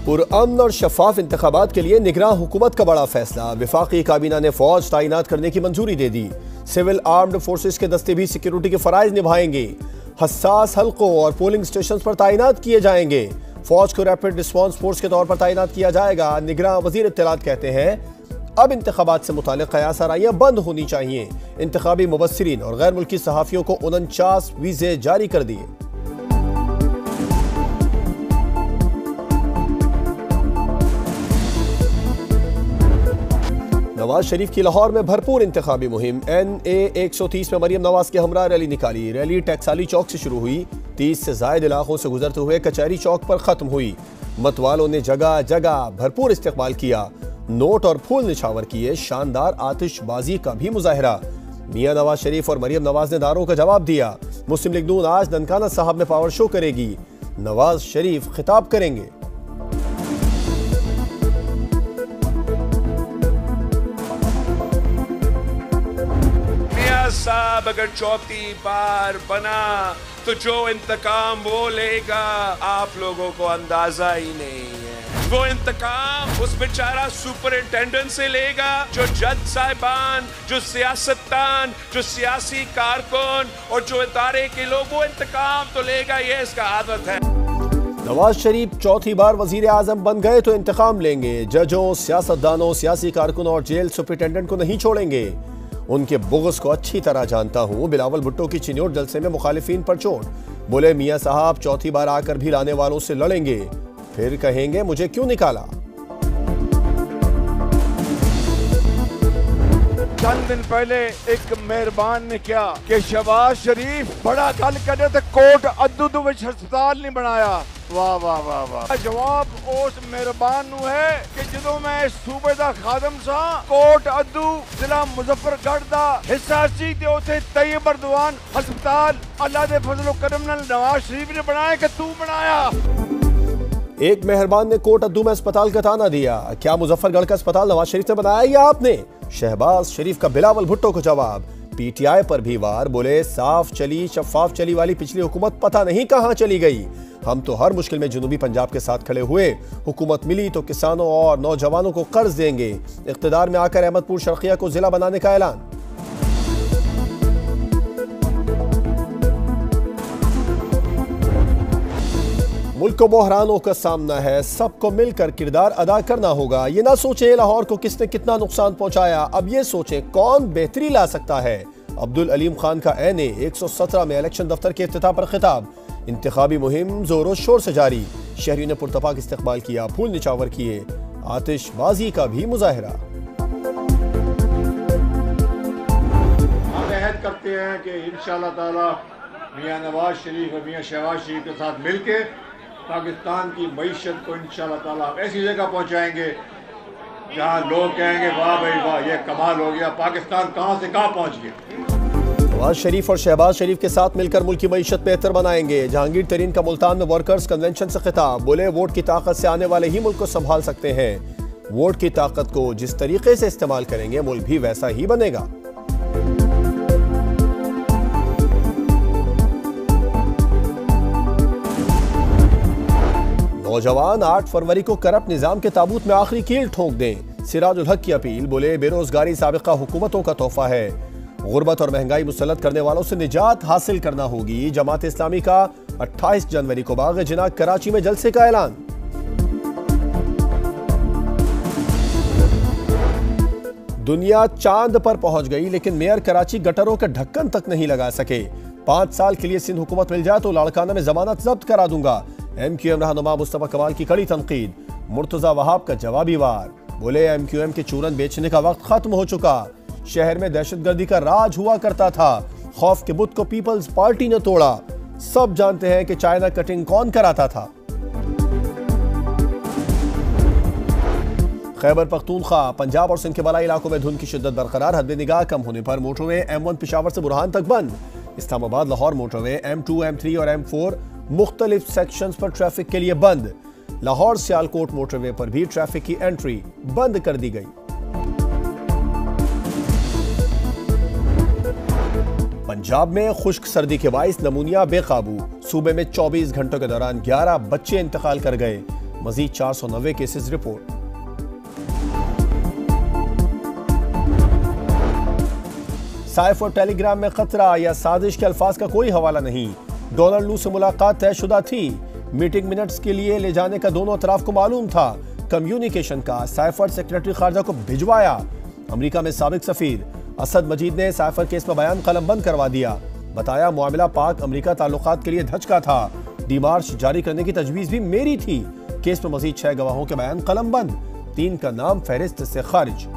पुरअमन और शफाफ इंतखाबात के लिए निगरान हुकूमत का बड़ा फैसला। वफाकी काबीना ने फौज तैनात करने की मंजूरी दे दी। सिविल आर्म्ड फोर्सेस के दस्ते भी सिक्योरिटी के फराइज निभाएंगे। हसास हल्कों और पोलिंग स्टेशन पर तैनात किए जाएंगे। फौज को रैपिड रिस्पॉन्स फोर्स के तौर पर तैनात किया जाएगा। निगरान वजीर इत्तलात कहते हैं अब इंतखाबात से मुताल्लिक कयासाराइयां बंद होनी चाहिए। इंतखाबी मुबस्सिरीन और गैर मुल्की सहाफियों को 49 वीजे जारी कर दिए। नवाज शरीफ की लाहौर में भरपूर इंतखाबी मुहिम। NA 130 में मरियम नवाज के हमरा रैली निकाली। रैली टैक्साली चौक से शुरू हुई, 30 से जायद इलाकों से गुजरते हुए कचहरी चौक पर खत्म हुई। मतवालों ने जगह जगह भरपूर इस्तेकबाल किया, नोट और फूल निछावर किए। शानदार आतिशबाजी का भी मुजाहरा। मियां नवाज शरीफ और मरियम नवाज ने नारों का जवाब दिया। मुस्लिम लीग नून आज ननकाना साहब में पावर शो करेगी। नवाज शरीफ खिताब करेंगे। साहब अगर चौथी बार बना तो जो इंतकाम वो लेगा आप लोगों को अंदाजा ही नहीं है। वो इंतकाम उस बेचारा सुपरिंटेंडेंट से लेगा जो जज साहिबान, जो सियासतदान, जो सियासी कारकुन और जो इदारे के लोग, वो इंतकाम तो लेगा। ये इसका आदत है। नवाज शरीफ चौथी बार वजीर आजम बन गए तो इंतकाम लेंगे। जजों, सियासतदानों, सियासी कारकुन और जेल सुपरिंटेंडेंट को नहीं छोड़ेंगे। उनके बुग़्ज़ को अच्छी तरह जानता हूँ। बिलावल भुट्टो की चिन्योट जलसे में मुखालिफिन पर चोट। बोले मियाँ साहब चौथी बार आकर भी लाने वालों से लड़ेंगे, फिर कहेंगे मुझे क्यों निकाला। चंद दिन पहले एक मेहरबान ने क्या कि शहबाज शरीफ बड़ा गल करे तो कोट अद्दू विच हस्पताल नहीं बनाया। वाह वाह वाह वाह। जवाब उस मेहरबान नू है कि जदों मैं सूबे दा खादम सा, कोट अद्दू जिला मुजफ्फरगढ़ दा हिस्सा सी ते उथे तैयब अर्दवान हस्पताल अल्लाह दे फजल व करम नाल नवाज शरीफ ने बनाया कि तू बनाया। एक मेहरबान ने कोट अद्दू में अस्पताल का ताना दिया। क्या मुजफ्फरगढ़ का अस्पताल नवाज शरीफ ने बनाया या आपने? शहबाज शरीफ का बिलावल भुट्टो को जवाब। PTI पर भी वार। बोले साफ चली शफाफ चली वाली पिछली हुकूमत पता नहीं कहां चली गई। हम तो हर मुश्किल में जनूबी पंजाब के साथ खड़े हुए। हुकूमत मिली तो किसानों और नौजवानों को कर्ज देंगे। इख्तिदार में आकर अहमदपुर शर्किया को जिला बनाने का ऐलान। मुल्क को बहरानों का सामना है, सबको मिलकर किरदार अदा करना होगा। ये ना सोचें लाहौर को किसने कितना नुकसान पहुंचाया, अब ये सोचें कौन बेहतरी ला सकता है। अब्दुल अलीम खान का NA 117 में इलेक्शन दफ्तर के इफ्तिताह पर खिताब। इंतखाबी मुहिम जोरों शोर से जारी। शहरियों ने पुरतपाक इस्तकबाल किया, फूल निछावर किए, आतिशबाजी का भी मुजाहरा। हम अहद करते हैं कि इंशाअल्लाह ताला मियां नवाज शरीफ और मियां शहबाज शरीफ के साथ मिलके पाकिस्तान की मईशत को इंशाअल्लाह ताला ऐसी जगह पहुंचाएंगे जहां लोग कहेंगे वाह भाई वाह, ये कमाल हो गया, पाकिस्तान कहां से कहां पहुंच गया। नवाज शरीफ और शहबाज शरीफ के साथ मिलकर मुल्क की मईशत बेहतर बनाएंगे। जहांगीर तरीन का मुल्तान में वर्कर्स कन्वेंशन से खिताब। बोले वोट की ताकत से आने वाले ही मुल्क को संभाल सकते हैं। वोट की ताकत को जिस तरीके से इस्तेमाल करेंगे मुल्क भी वैसा ही बनेगा। नौजवान 8 फरवरी को करप्ट निजाम के ताबूत में आखिरी कील ठोक दें। सिराजुल हक की अपील। बोले बेरोजगारी साबिका हुकूमतों का तोहफा है। गुर्बत और महंगाई मुसल्लत करने वालों से निजात हासिल करना होगी। जमात इस्लामी का 28 जनवरी को बाग जिना कराची में जलसे का ऐलान। दुनिया चांद पर पहुंच गई लेकिन मेयर कराची गटरों के ढक्कन तक नहीं लगा सके। 5 साल के लिए सिंध हुकूमत मिल जाए तो लाड़काना में जमानत जब्त करा दूंगा। MQM रहनुमा मुस्तफा कमाल की कड़ी तनकीद। मुर्तजा वहाब का जवाबी वार। बोले MQM के चूरन बेचने का वक्त खत्म हो चुका। शहर में दहशतगर्दी का राज हुआ करता था। खौफ के बुत को पीपल्स पार्टी ने तोड़ा। सब जानते हैं कि चाइना कटिंग कौन कराता था। खैबर पख्तूनख्वा, पंजाब और सिंध के बलाई इलाकों में धुंध की शिद्दत बरकरार। हद निगाह कम होने पर मोटरवे M1 पेशावर से बुरहान तक बंद। Islamabad Lahore motorway M2, M3 और M4 मुख्तलिफ सेक्शंस पर ट्रैफिक के लिए बंद। लाहौर सियालकोट मोटरवे पर भी ट्रैफिक की एंट्री बंद कर दी गई। पंजाब में खुश्क सर्दी के बाइस नमूनिया बेकाबू। सूबे में 24 घंटों के दौरान 11 बच्चे इंतकाल कर गए। मजीद 490 केसेस रिपोर्ट। साइफ और टेलीग्राम में खतरा या साजिश के अल्फाज का कोई हवाला नहीं। डोनाल्ड लू से मुलाकात तयशुदा थी। मीटिंग मिनट्स के लिए ले जाने का दोनों तरफ को मालूम था। कम्युनिकेशन का साइफर सेक्रेटरी खारजा को भिजवाया। अमेरिका में साबिक सफीर असद मजीद ने साइफर केस में बयान कलमबंद करवा दिया। बताया मामला पाक अमेरिका ताल्लुकात के लिए धचका था। डिमार्च जारी करने की तजवीज भी मेरी थी। केस में मजीद 6 गवाहों के बयान कलमबंद, 3 का नाम फहरिस्त से खारिज।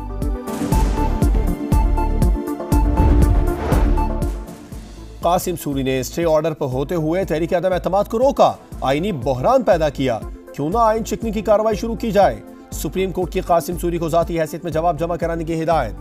कासिम सूरी ने स्टे ऑर्डर पर होते हुए तहरीक अदम एतमाद को रोका, आईनी बहरान पैदा किया। क्यों ना आइन शिकनी की कार्रवाई शुरू की जाए। सुप्रीम कोर्ट की कासिम सूरी को जाती हैसियत में जवाब जमा कराने की हिदायत।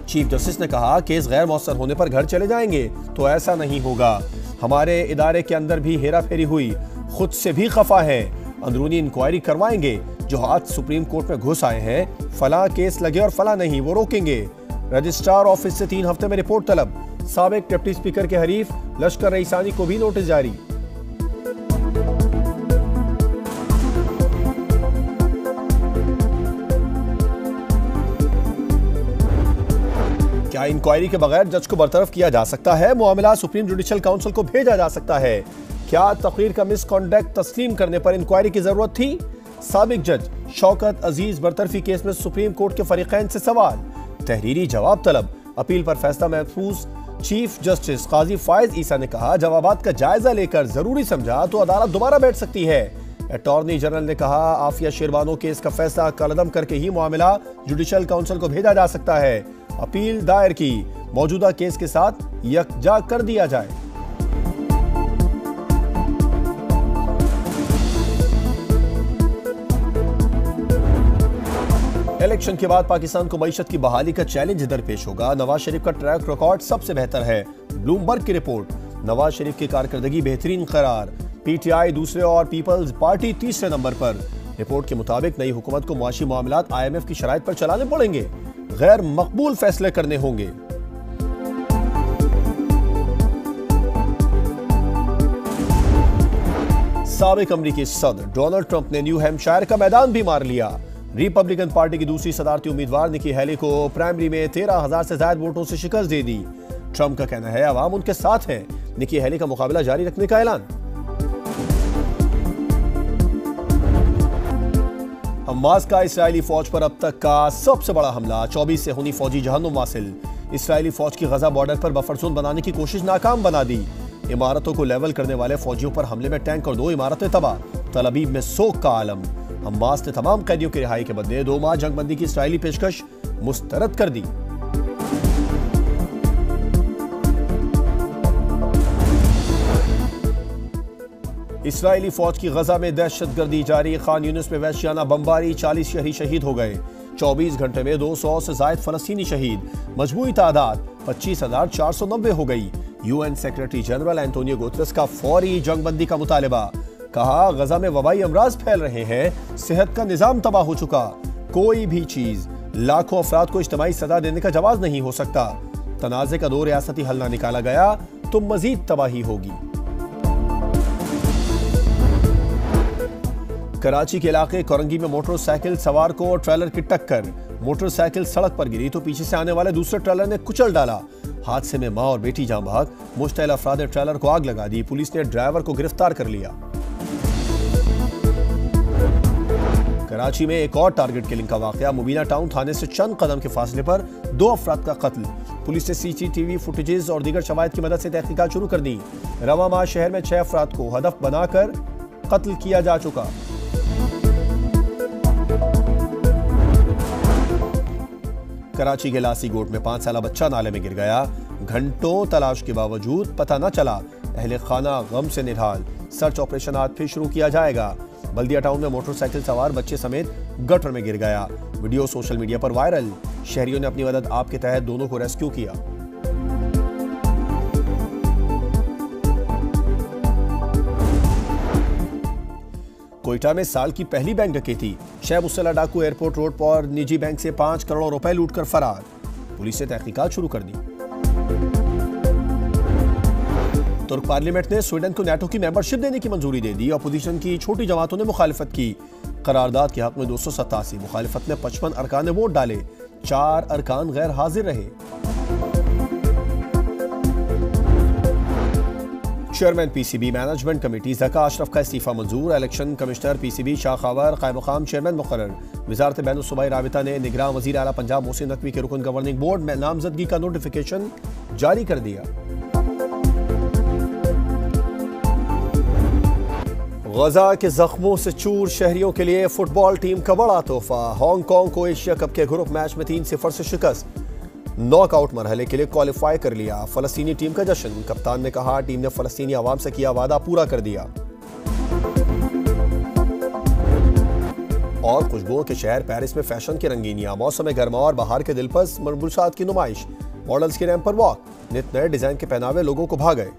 चीफ जस्टिस ने कहा केस गैर मौसर होने पर घर चले जाएंगे, तो ऐसा नहीं होगा। हमारे इदारे के अंदर भी हेरा फेरी हुई, खुद से भी खफा है। अंदरूनी इंक्वायरी करवाएंगे। जो हाथ सुप्रीम कोर्ट में घुस आए हैं, फला केस लगे और फला नहीं, वो रोकेंगे। रजिस्ट्रार ऑफिस से 3 हफ्ते में रिपोर्ट तलब। साबिक डिप्टी स्पीकर के हरीफ लश्कर रईसानी को भी नोटिस जारी। क्या इंक्वायरी के बगैर जज को बरतरफ किया जा सकता है? मामला सुप्रीम जुडिशियल काउंसिल को भेजा जा सकता है। क्या तकरीर का मिसकॉन्डक्ट तस्लीम करने पर इंक्वायरी की जरूरत थी? साबिक जज शौकत अजीज बरतरफी केस में सुप्रीम कोर्ट के फरीकैन से सवाल। तहरीरी जवाब तलब। अपील पर फैसला महफूज। चीफ जस्टिस काजी फायज ईसा ने कहा जवाबात का जायजा लेकर जरूरी समझा तो अदालत दोबारा बैठ सकती है। अटॉर्नी जनरल ने कहा आफिया शेरबानो केस का फैसला कलअदम करके ही मामला जुडिशियल काउंसिल को भेजा जा सकता है। अपील दायर की, मौजूदा केस के साथ यकजा कर दिया जाए। इलेक्शन के बाद पाकिस्तान को मईशत की बहाली का चैलेंज दरपेश होगा। नवाज शरीफ का ट्रैक रिकॉर्ड सबसे बेहतर है। ब्लूमबर्ग की रिपोर्ट। नवाज शरीफ की कारकर्दगी बेहतरीन करार। पीटीआई दूसरे और पीपल्स पार्टी तीसरे नंबर पर। रिपोर्ट के मुताबिक नई हुकूमत को मुआशी मामलात IMF की शराइत पर चलाने पड़ेंगे। गैर मकबूल फैसले करने होंगे। साबिक अमरीकी सदर डोनाल्ड ट्रंप ने न्यू हैम्पशायर का मैदान भी मार लिया। रिपब्लिकन पार्टी की दूसरी सदारती उम्मीदवार निकी हेली को प्राइमरी में 13,000 से ज्यादा वोटों से शिकस्त दे दी। ट्रंप का कहना है अवाम उनके साथ है। निकी हेली का मुकाबला जारी रखने का ऐलान। हमास का इस्राएली फौज पर अब तक का सबसे बड़ा हमला। 24 से हुनी फौजी जहन्नुम वासिल। इस्राएली फौज की गजा बॉर्डर पर बफर जोन बनाने की कोशिश नाकाम बना दी। इमारतों को लेवल करने वाले फौजियों पर हमले में टैंक और 2 इमारतें तबाह। तल अवीव में सोग का आलम। हमास ने तमाम कैदियों की रिहाई के बदले 2 माह जंगबंदी की इस्राएली पेशकश मुस्तरद कर दी। इस्राएली फौज की गजा में दहशतगर्दी जारी। खान यूनिस में वहशियाना बमबारी। 40 शहरी शहीद हो गए। 24 घंटे में 200 से ज्यादा फलस्तीनी शहीद। मजमूई तादाद 25,490 हो गई। UN secretary general Antonio Guterres का फौरी जंगबंदी का मुतालिबा। कहा गजा में वबाई अमराज फैल रहे हैं। सेहत का निजाम तबाह हो चुका। कोई भी चीज लाखों अफराद को इज्तिमाई सजा देने का जवाब नहीं हो सकता। तनाज़े का 2 रियासती हल ना निकाला गया तो मजीद तबाही होगी। कराची के इलाके कोरंगी में मोटरसाइकिल सवार को ट्रेलर की टक्कर। मोटरसाइकिल सड़क पर गिरी तो पीछे से आने वाले दूसरे ट्रेलर ने कुचल डाला। हादसे में मां और बेटी जान बहक। मुश्तइल अफराद ने ट्रेलर को आग लगा दी। पुलिस ने ड्राइवर को गिरफ्तार कर लिया। कराची में एक और टारगेट किलिंग का वाकया। मुबीना टाउन थाने से चंद कदम के फासले पर 2 अफराद का कत्ल। पुलिस ने CCTV फुटेजेस और दीगर शवाहिद की मदद से तहकीकात शुरू कर दी। रवा माह शहर में 6 अफराद को हदफ बनाकर कत्ल किया जा चुका। कराची के लासी गोट में 5 साला बच्चा नाले में गिर गया। घंटों तलाश के बावजूद पता न चला। अहले खाना गम से निढाल। सर्च ऑपरेशन आज फिर शुरू किया जाएगा। बल्दिया टाउन में मोटरसाइकिल सवार बच्चे समेत गटर में गिर गया। वीडियो सोशल मीडिया पर वायरल। शहरियों ने अपनी मदद आप के तहत दोनों को रेस्क्यू किया। कोयटा में साल की पहली बैंक डकैती। शैब मुसल्ला डाकू एयरपोर्ट रोड पर निजी बैंक से 5 करोड़ रुपए लूटकर फरार। पुलिस ने तहकीकात शुरू कर दी। तुर्क पार्लियामेंट ने स्वीडन को नेटो की मेंबरशिप देने की मंजूरी दे दी। अपोजिशन की छोटी जमातों ने मुखालिफत की। करारदाद के हक में 287, मुखालिफत ने 55 अरकान ने वोट डाले, 4 अरकान गैर हाजिर रहे। Chairman PCB management committee Zaka Ashraf का इस्तीफा मंजूर। Election commissioner PCB Shah Khawar कायम मकाम चेयरमैन मुकर्रर। वजारत बैनुल सूबाई राबिता ने निगरान वज़ीर आला पंजाब मोहसिन नकवी के रुकन गवर्निंग बोर्ड में नामजदगी का नोटिफिकेशन जारी कर दिया। गजा के जख्मों से चूर शहरियों के लिए फुटबॉल टीम का बड़ा तोहफा। हांगकांग को एशिया कप के ग्रुप मैच में 3-0 से शिकस्त, नॉकआउट मरहले के लिए क्वालिफाई कर लिया। फलस्तीनी टीम का जश्न, कप्तान ने कहा टीम ने फलस्तीनी आवाम से किया वादा पूरा कर दिया। और खुशबुओं के शहर पेरिस में फैशन की रंगीनियां, मौसम गर्मा और बहार के दिलपस मलबूसात की नुमाइश, मॉडल्स की रैंप पर वॉक, नित नए डिजाइन के पहनावे लोगों को भा गए।